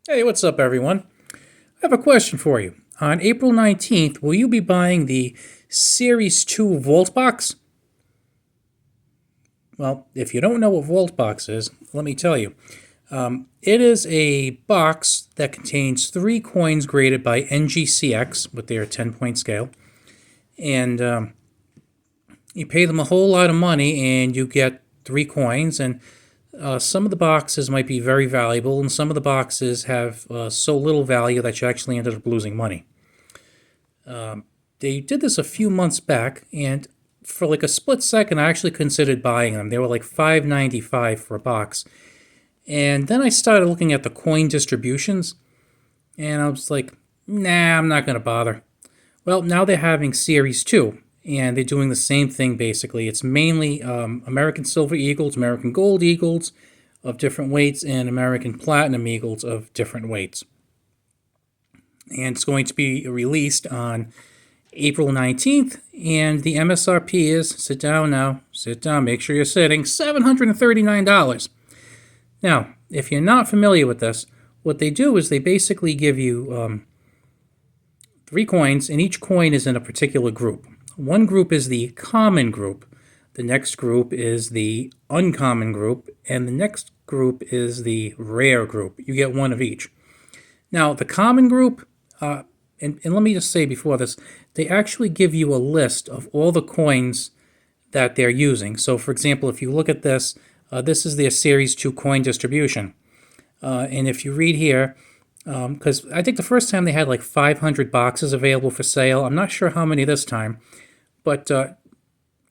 Hey, what's up, everyone? I have a question for you. On April 19th, will you be buying the Series 2 Vault Box? Well, if you don't know what Vault Box is, let me tell you. It is a box that contains 3 coins graded by NGCX with their 10-point scale. And you pay them a whole lot of money and you get 3 coins. And some of the boxes might be very valuable, and some of the boxes have so little value that you actually ended up losing money. They did this a few months back, and for like a split second, I actually considered buying them. They were like $5.95 for a box. And then I started looking at the coin distributions, and I was like, nah, I'm not going to bother. Well, now they're having Series 2, and they're doing the same thing basically. It's mainly American Silver Eagles, American Gold Eagles of different weights, and American Platinum Eagles of different weights. And it's going to be released on April 19th, and the MSRP is, sit down now, sit down, make sure you're sitting, $739. Now, if you're not familiar with this, what they do is they basically give you 3 coins, and each coin is in a particular group. One group is the common group, the next group is the uncommon group, and the next group is the rare group. You get one of each. Now, the common group, and let me just say before this, they actually give you a list of all the coins that they're using. So, for example, if you look at this, this is their Series 2 coin distribution. And if you read here, because I think the first time they had like 500 boxes available for sale. I'm not sure how many this time, but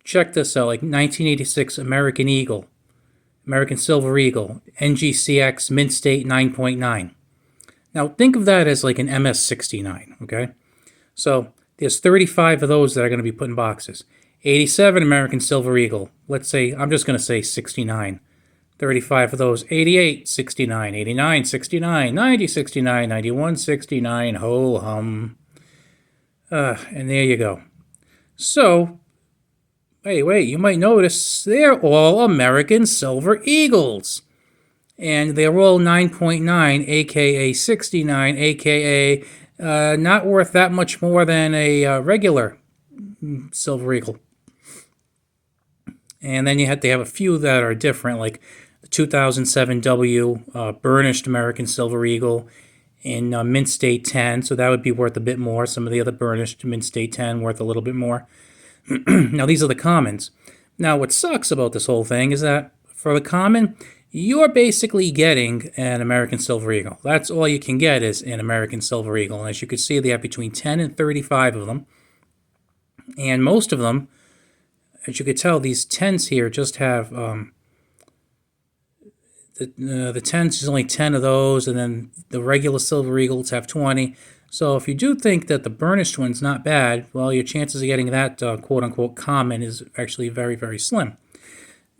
check this out, like 1986 American Eagle, American Silver Eagle, NGCX Mint State 9.9. Now think of that as like an MS69, okay? So there's 35 of those that are going to be put in boxes. 87 American Silver Eagle, let's say, I'm just going to say 69. 35 of those, 88, 69, 89, 69, 90, 69, 91, 69, ho hum. And there you go. So, wait, you might notice they're all American Silver Eagles. And they're all 9.9, aka 69, aka not worth that much more than a regular Silver Eagle. And then they have a few that are different, like the 2007 W burnished American Silver Eagle in Mint State 10, so that would be worth a bit more. Some of the other burnished Mint State 10 worth a little bit more. Now, these are the commons. Now, what sucks about this whole thing is that for the common, you're basically getting an American Silver Eagle. That's all you can get is an American Silver Eagle. And as you can see, they have between 10 and 35 of them. And most of them, as you could tell, these 10s here just have the 10s is only 10 of those, and then the regular Silver Eagles have 20. So if you do think that the burnished one's not bad, well, your chances of getting that quote-unquote common is actually very, very slim.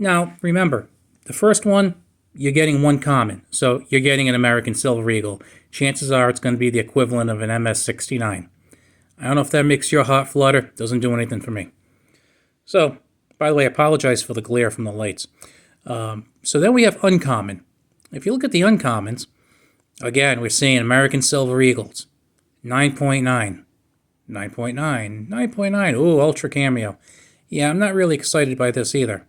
Now, remember, the first one, you're getting one common. So you're getting an American Silver Eagle. Chances are it's going to be the equivalent of an MS69. I don't know if that makes your heart flutter. Doesn't do anything for me. So, by the way, I apologize for the glare from the lights. So then we have uncommon. If you look at the uncommons, again, we're seeing American Silver Eagles, 9.9, 9.9, 9.9, ooh, Ultra Cameo. Yeah, I'm not really excited by this either.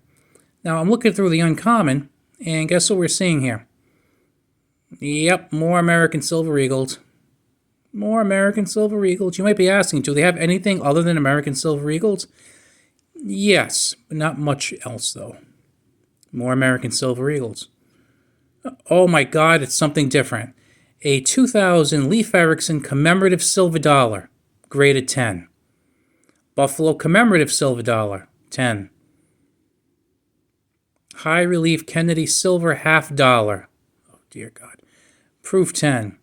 Now, I'm looking through the uncommon, and guess what we're seeing here? Yep, more American Silver Eagles. More American Silver Eagles. You might be asking, do they have anything other than American Silver Eagles? Yes, but not much else, though. More American Silver Eagles. Oh my God, it's something different. A 2000 Leif Erikson commemorative silver dollar, graded 10. Buffalo commemorative silver dollar, 10. High relief Kennedy silver half dollar. Oh dear God. Proof 10.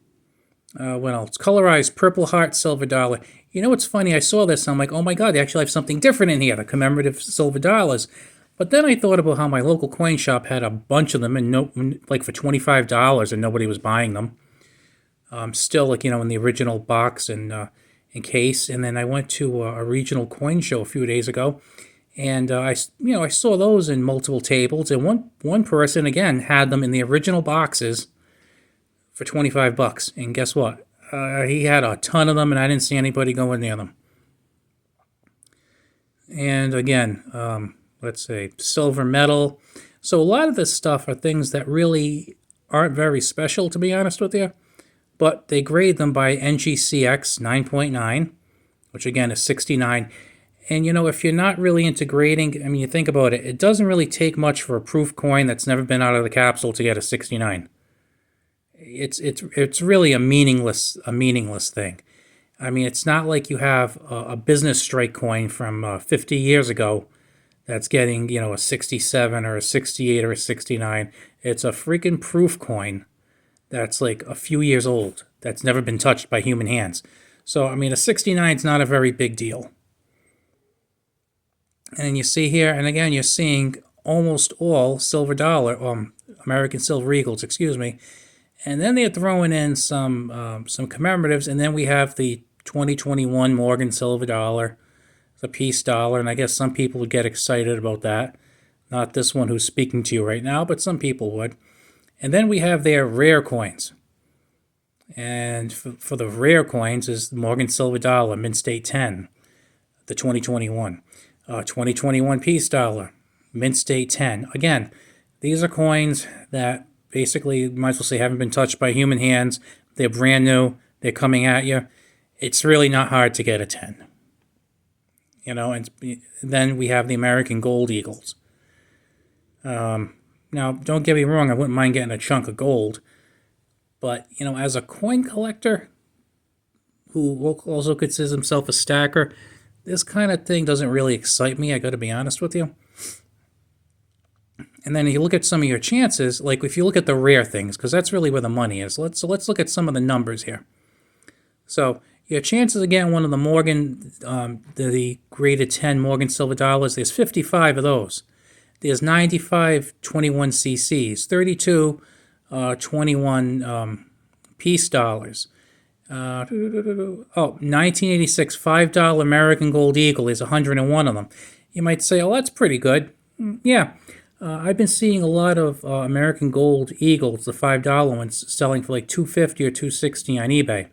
What else? Colorized purple heart silver dollar. You know what's funny? I saw this and I'm like, oh my God, they actually have something different in here, the commemorative silver dollars. But then I thought about how my local coin shop had a bunch of them, and like for $25, and nobody was buying them. Still, like, in the original box and in case. And then I went to a regional coin show a few days ago, and I saw those in multiple tables. And one person again had them in the original boxes for 25 bucks. And guess what? He had a ton of them, and I didn't see anybody going near them. And again, let's say silver medal. So a lot of this stuff are things that really aren't very special, to be honest with you. But they grade them by NGCX 9.9, which again is 69. And if you're not really into grading, I mean, you think about it, it doesn't really take much for a proof coin that's never been out of the capsule to get a 69. It's really a meaningless thing. I mean, it's not like you have a business strike coin from 50 years ago that's getting, a 67 or a 68 or a 69. It's a freaking proof coin that's like a few years old, that's never been touched by human hands. So, I mean, a 69 is not a very big deal. And you see here, and again, you're seeing almost all silver dollar, American silver eagles, excuse me. And then they're throwing in some commemoratives, and then we have the 2021 Morgan silver dollar, the peace dollar, and I guess some people would get excited about that. Not this one who's speaking to you right now, but some people would. And then we have their rare coins. And for the rare coins is the Morgan silver dollar, mint state 10, the 2021. 2021 peace dollar, mint state 10. Again, these are coins that basically, might as well say, haven't been touched by human hands. They're brand new. They're coming at you. It's really not hard to get a 10. And then we have the American gold eagles. Now, don't get me wrong, I wouldn't mind getting a chunk of gold. But, as a coin collector who also considers himself a stacker, this kind of thing doesn't really excite me, I got to be honest with you. And then you look at some of your chances, like if you look at the rare things, because that's really where the money is. Let's look at some of the numbers here. So your chances of getting one of the Morgan, the graded 10 Morgan silver dollars, there's 55 of those. There's 95 21ccs, 32 21 peace dollars. 1986 $5 American Gold Eagle is 101 of them. You might say, oh, that's pretty good. Yeah. I've been seeing a lot of American Gold Eagles, the $5 ones, selling for like $250 or $260 on eBay.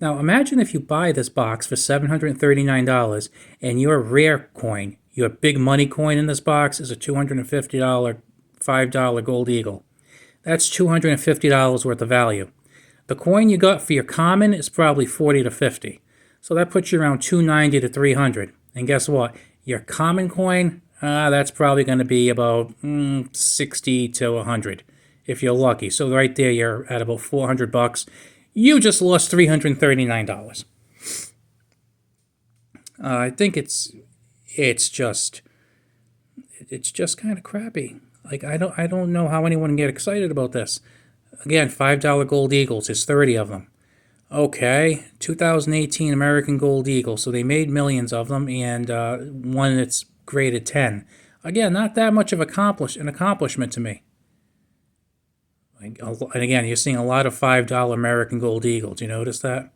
Now, imagine if you buy this box for $739 and your rare coin, your big money coin in this box, is a $250 $5 Gold Eagle. That's $250 worth of value. The coin you got for your common is probably $40 to $50. So that puts you around $290 to $300. And guess what? Your common coin, that's probably going to be about $60 to $100 if you're lucky. So right there, you're at about $400. You just lost $339. I think it's just kind of crappy. Like I don't know how anyone can get excited about this. Again, $5 Gold Eagles, there's 30 of them. Okay, 2018 American Gold Eagle, so they made millions of them, and one that's graded 10. Again, not that much of an accomplishment to me. And again, you're seeing a lot of $5 American Gold Eagles. You notice that?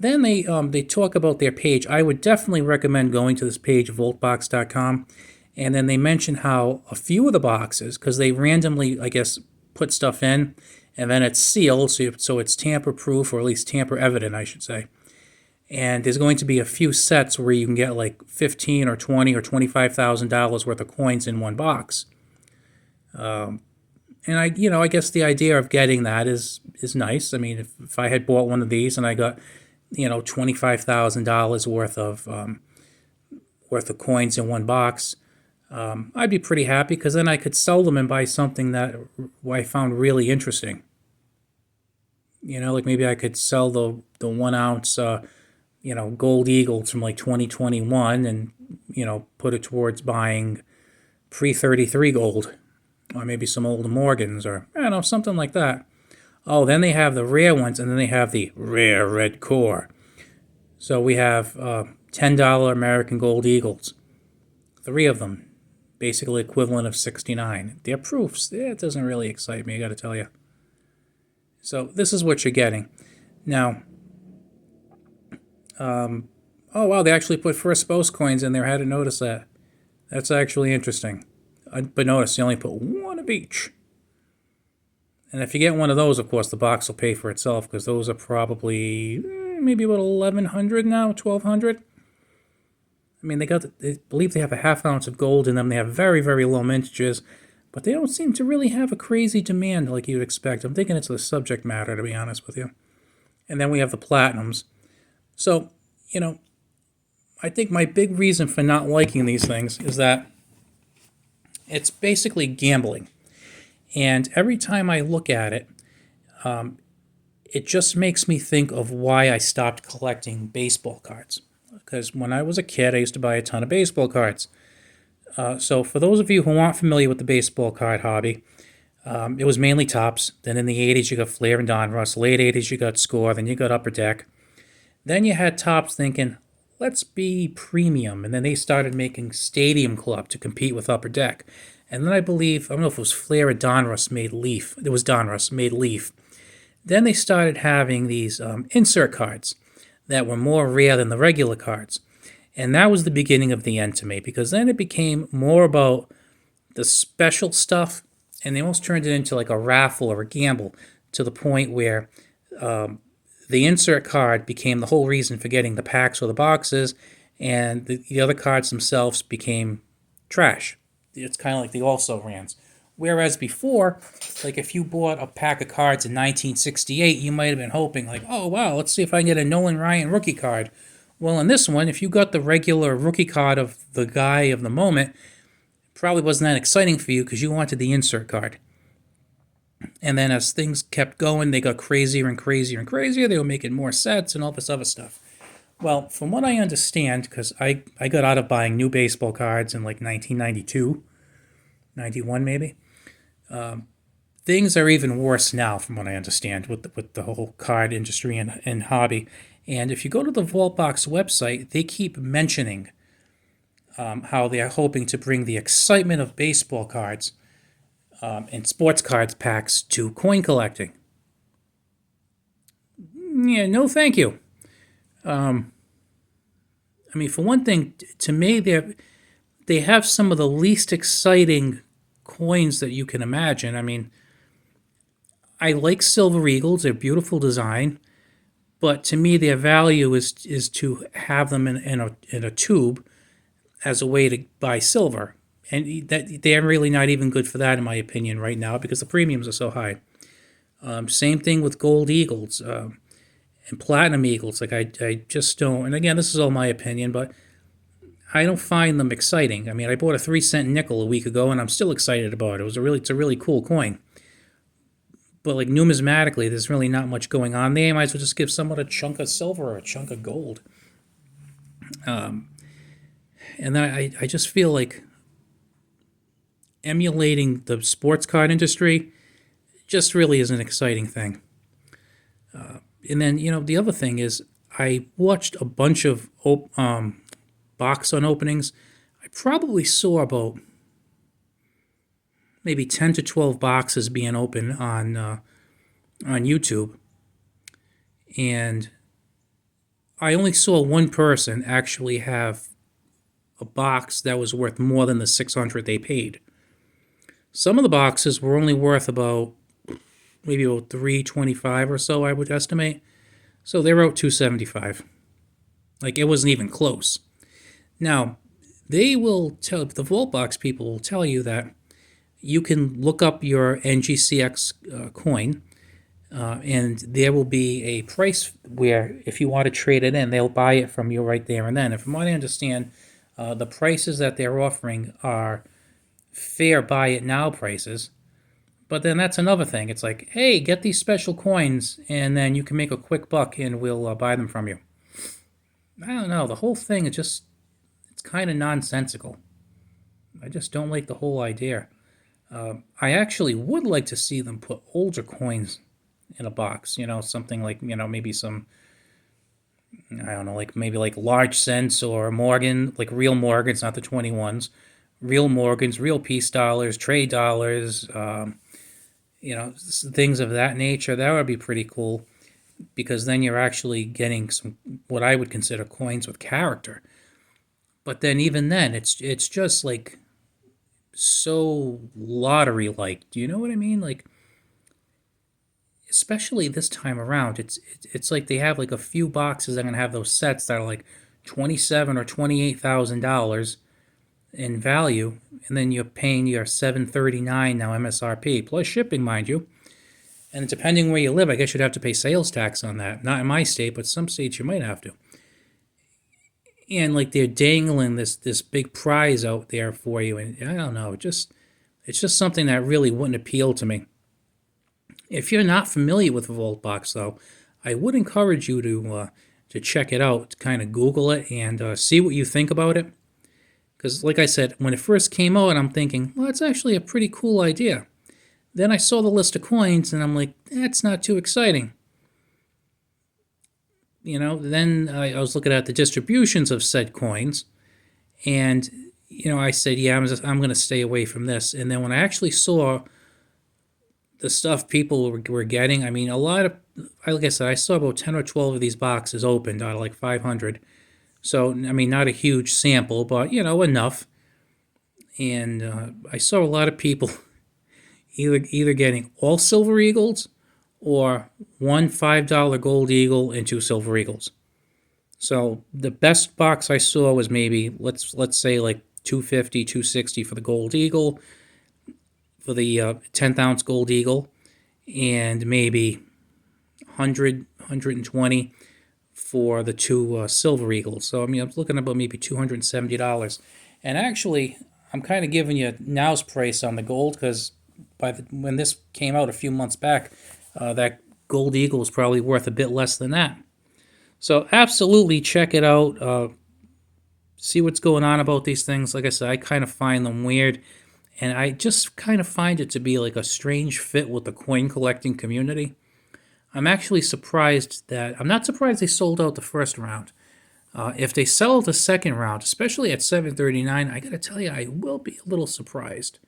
Then they talk about their page. I would definitely recommend going to this page, voltbox.com, and then they mention how a few of the boxes, because they randomly, I guess, put stuff in, and then it's sealed, so it's tamper-proof, or at least tamper-evident, I should say. And there's going to be a few sets where you can get like $15 or $20 or $25,000 worth of coins in one box. And I guess the idea of getting that is nice. I mean, if I had bought one of these and I got, $25,000 worth of coins in one box, I'd be pretty happy, because then I could sell them and buy something that I found really interesting. Like maybe I could sell the 1 ounce, Gold Eagles from like 2021 and, put it towards buying pre-33 gold, or maybe some old Morgans, or, something like that. Oh, then they have the rare ones, and then they have the rare red core. So we have $10 American Gold Eagles. 3 of them. Basically equivalent of 69. They're proofs. It doesn't really excite me, I gotta tell you. So this is what you're getting. Now, oh wow, they actually put first post coins in there. I hadn't noticed that. That's actually interesting. But notice, they only put 1 of each. And if you get one of those, of course, the box will pay for itself because those are probably maybe about 1,100 now, 1,200. I mean, they believe they have a half ounce of gold in them. They have very, very low mintages, but they don't seem to really have a crazy demand like you'd expect. I'm thinking it's the subject matter, to be honest with you. And then we have the platinums. So, you know, I think my big reason for not liking these things is that it's basically gambling. And every time I look at it, it just makes me think of why I stopped collecting baseball cards. Because when I was a kid, I used to buy a ton of baseball cards. So for those of you who aren't familiar with the baseball card hobby, it was mainly Topps. Then in the 80s, you got Flair and Donruss. Late 80s, you got Score. Then you got Upper Deck. Then you had Topps thinking, let's be premium. And then they started making Stadium Club to compete with Upper Deck. And then I don't know if it was Flair or Donruss made Leaf. It was Donruss made Leaf. Then they started having these insert cards that were more rare than the regular cards. And that was the beginning of the end to me, because then it became more about the special stuff, and they almost turned it into like a raffle or a gamble to the point where the insert card became the whole reason for getting the packs or the boxes, and the other cards themselves became trash. It's kind of like the also-rans. Whereas before, like if you bought a pack of cards in 1968, you might have been hoping like, oh wow, let's see if I can get a Nolan Ryan rookie card. Well, in this one, if you got the regular rookie card of the guy of the moment, probably wasn't that exciting for you because you wanted the insert card. And then as things kept going, they got crazier and crazier and crazier. They were making more sets and all this other stuff. Well, from what I understand, because I got out of buying new baseball cards in like 1992, 91 maybe. Things are even worse now, from what I understand, with the whole card industry and hobby. And if you go to the Vaultbox website, they keep mentioning how they are hoping to bring the excitement of baseball cards and sports cards packs to coin collecting. Yeah, no thank you. I mean, for one thing, to me, they have some of the least exciting coins that you can imagine. I mean, I like Silver Eagles; they're beautiful design, but to me, their value is to have them in a tube as a way to buy silver, and that they're really not even good for that, in my opinion, right now because the premiums are so high. Same thing with Gold Eagles and Platinum Eagles. Like I just don't. And again, this is all my opinion, but I don't find them exciting. I mean, I bought a 3-cent nickel a week ago, and I'm still excited about it. It's a really cool coin. But like numismatically, there's really not much going on there. You might as well just give someone a chunk of silver or a chunk of gold. And then I just feel like emulating the sports card industry just really is an exciting thing. And then, the other thing is I watched a bunch of box on openings. I probably saw about maybe 10 to 12 boxes being open on YouTube. And I only saw one person actually have a box that was worth more than the $600 they paid. Some of the boxes were only worth maybe about $325 or so, I would estimate. So they wrote $275. Like it wasn't even close. Now, the Vaultbox people will tell you that you can look up your NGCX coin, and there will be a price where if you want to trade it in, they'll buy it from you right there and then. And from what I understand, the prices that they're offering are fair buy it now prices. But then that's another thing. It's like, hey, get these special coins, and then you can make a quick buck, and we'll buy them from you. I don't know. The whole thing it's kind of nonsensical. I just don't like the whole idea. I actually would like to see them put older coins in a box. Something like maybe some, I don't know, like maybe like large cents or Morgan, like real Morgans, not the 21s, real Morgans, real peace dollars, trade dollars. Things of that nature. That would be pretty cool because then you're actually getting some what I would consider coins with character. But then even then, it's just like so lottery-like. Do you know what I mean? Like especially this time around. It's like they have like a few boxes that are gonna have those sets that are like $27,000 or $28,000 in value, and then you're paying your $739 now MSRP plus shipping, mind you. And depending where you live, I guess you'd have to pay sales tax on that. Not in my state, but some states you might have to. And like they're dangling this big prize out there for you, and I don't know, it's just something that really wouldn't appeal to me. If you're not familiar with Vaultbox, though, I would encourage you to check it out, kind of Google it, and see what you think about it. Because, like I said, when it first came out, I'm thinking, well, it's actually a pretty cool idea. Then I saw the list of coins, and I'm like, that's not too exciting. You know, then I was looking at the distributions of said coins, and, you know, I said, yeah, I'm going to stay away from this. And then when I actually saw the stuff people were getting, I mean, a lot of, like I said, I saw about 10 or 12 of these boxes opened out of like 500. So, I mean, not a huge sample, but, you know, enough. And I saw a lot of people either getting all silver eagles or one $5 gold eagle and two silver eagles. So the best box I saw was maybe, let's say like 250, 260 for the gold eagle, for the 10th ounce gold eagle, and maybe 100, 120 for the two silver eagles. So, I mean, I'm looking at about maybe $270. And actually, I'm kind of giving you now's price on the gold, because when this came out a few months back, that gold eagle was probably worth a bit less than that. So absolutely check it out. See what's going on about these things. Like I said, I kind of find them weird, and I just kind of find it to be like a strange fit with the coin collecting community. I'm actually surprised that, I'm not surprised they sold out the first round. If they sell the second round, especially at $739, I gotta tell you, I will be a little surprised.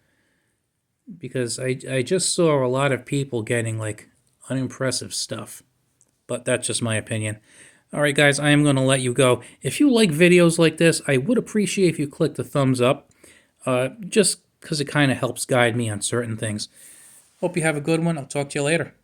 Because I just saw a lot of people getting like unimpressive stuff. But that's just my opinion. Alright guys, I am going to let you go. If you like videos like this, I would appreciate if you click the thumbs up. Just because it kind of helps guide me on certain things. Hope you have a good one. I'll talk to you later.